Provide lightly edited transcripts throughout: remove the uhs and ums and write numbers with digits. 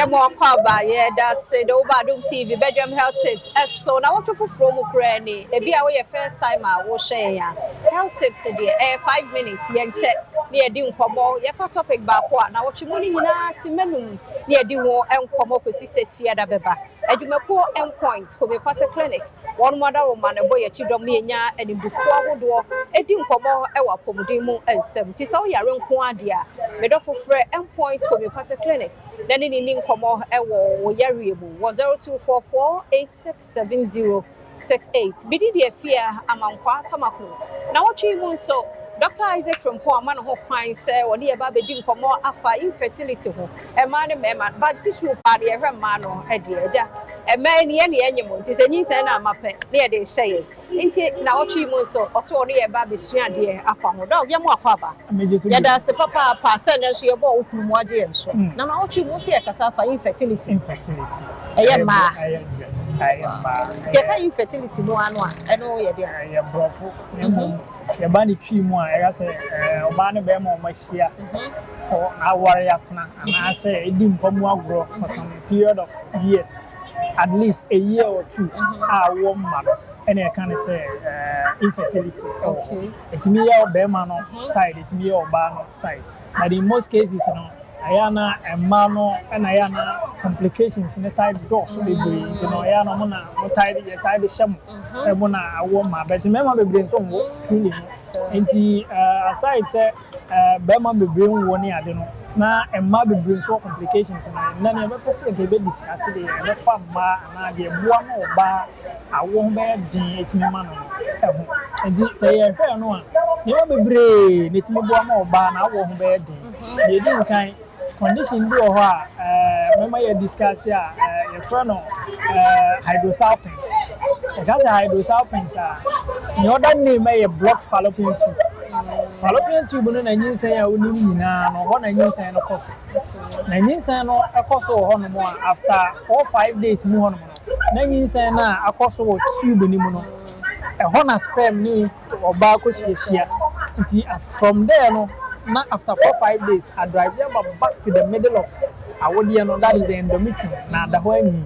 more cover, yeah, that's it over Adom TV, bedroom health tips. So now what for from Ukraine? If you are your first time, I will share health tips there. 5 minutes, young check near doing combo. You have a topic back one. Now what you money in a simenum near doing and combo because he said fear that beba. And you may poor endpoint, Homeopathic clinic. One mother woman, a boy, a children, me and before would walk, a dim combo, our pomodium and 70. So you're in Quadia. Made off of free endpoint Homeopathic clinic. Then in Komo Ewo Yaribu was 0244-867068. Bidi de fear among Quatamaku. Now what you so Dr. Isaac from Poaman Hope Pine say or near Baby Dim Komo Afa infertility ho. A man and man, but tissue party a mano a dear. A man any animal is a niece and a mappet near the say. Inti na ochi munso oso oni e ba besua de afamo dog ye mo akwaba ya da se papa pa send so ye bo okunu age enso na na ochi munso ye kasa fa infertility eye ma yes I am ma ye ka infertility no anu a eno ye de ye brofo ye ba ni twi mu a ye say oba ne be ma o ma hia for aware atena na say edi mpamu agro for some period of years at least a year or two a wo ma and I can say infertility. Okay. It's me or Bemano side, it's me or Bano side. But in most cases, you know, Ayana and Mano and Ayana complications in the type door. So they bring, you know, Ayana Mona, tied the sham, Sabona, a woman, but remember the brain from truly. And the aside say, Bema be bring 1 year, I don't know. Now, a mother brings more complications, and none of the person can be discussed. The farm bar and the one or bar, I won't bear it's me man. And say, I know, you will be brave, it's me one or bar, I won't bear you didn't kind condition do her. Remember, you discuss your friend of hydrosalpines. Because hydrosalpines are the other name may a block fallopian tube. Fallopian tube no na nyinsa ya woni nyina no ho na nyinsa ya no koso na nyinsa no akoso ho no mo after 4-5 days mu ho no na nyinsa na akoso wo tube ni mu no e ho na sperm ni oba ko hia nti from there no na after 4-5 days I drive them back to the middle of awodi no that is the endometrium na da ho anyi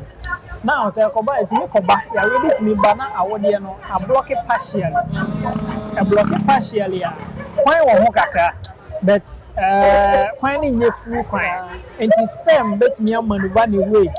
now say koba etimi koba ya ready to me ba na awodi no a block it partially why wo ho kakra but why ni nye full kwan enti sperm bet me maneuver the way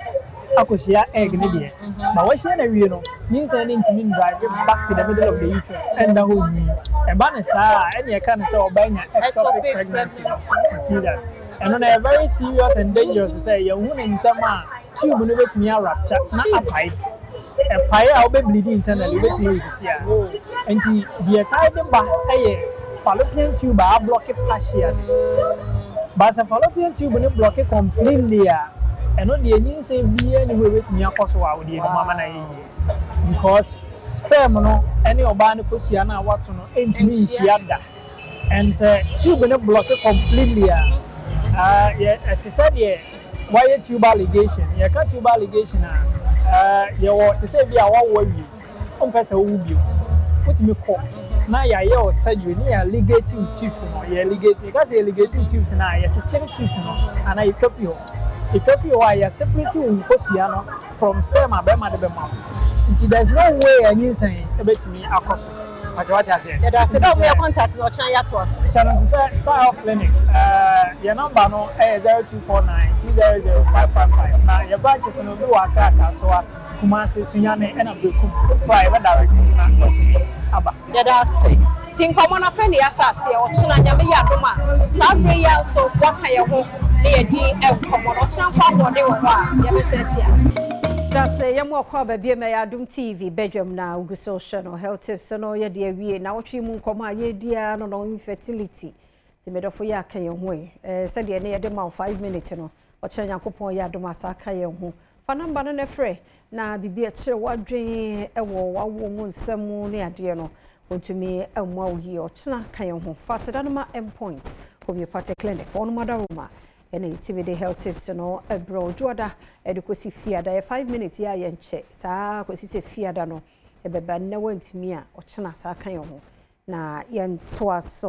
akosia egg ni de but wo share na wie no nyinsa ni ntimi drive back to the middle of the uterus and the whole ni e ba ne saa ene e kan say obanya ectopic pregnancy you see that and on a very serious and dangerous say you hu ni ntama tube no bet me rupture na apai a pie I'll be bleeding internally bet me is here and the tied ba fallopian tube are blocked partially. But the fallopian tube will block it completely. And not the engine say be anyway with me across our dear mama because sperm no any urbane posiana what to know ain't me shiada. And the tube will block it completely. It is said yeah, why tubal ligation? You can't tubal ligation. You want to say be a one person who will be put me call. Now your surgery near ligating tubes no you ligating because you ligating tubes now you chichiri tubes no and I copy why you separating no from sperm abema de bema until there's no way any saying about me across what I say that's it we contact no chan ya to us Star Health Clinic your number no 0249200555 now your branches no do akaka so Kumasi Sunyane and Abukum fly directly na aba ya da se tin komo na fe ne ya hyase o chena nyame ya doma sabre ya so kwaka ye ho na ye di e komo no chan fa bode wo a ye be se hia da se ye mo kwa ba bia me ya Adom TV bedroom na uguso channel health tips no ye de awie na wo twi mu komo a ye dia no infertility ti medofo ya kan ye ho se de ne ye de ma 5 minutes no o chena yakopon ya doma sa kan ye ho fa number no ne frɛ na bibi a kire wadwen ewo wawo mu nsam ne ade no ontumi amwa oyi otena kan ho faseda no ma endpoint Homeopathic clinic on madaroma ene itibide health tips no ebro juada edukosi fiada 5 minutes ya ye nche saa kosi se fiada no ebeba na wantimi a otena saa kan ho na ye ntoaso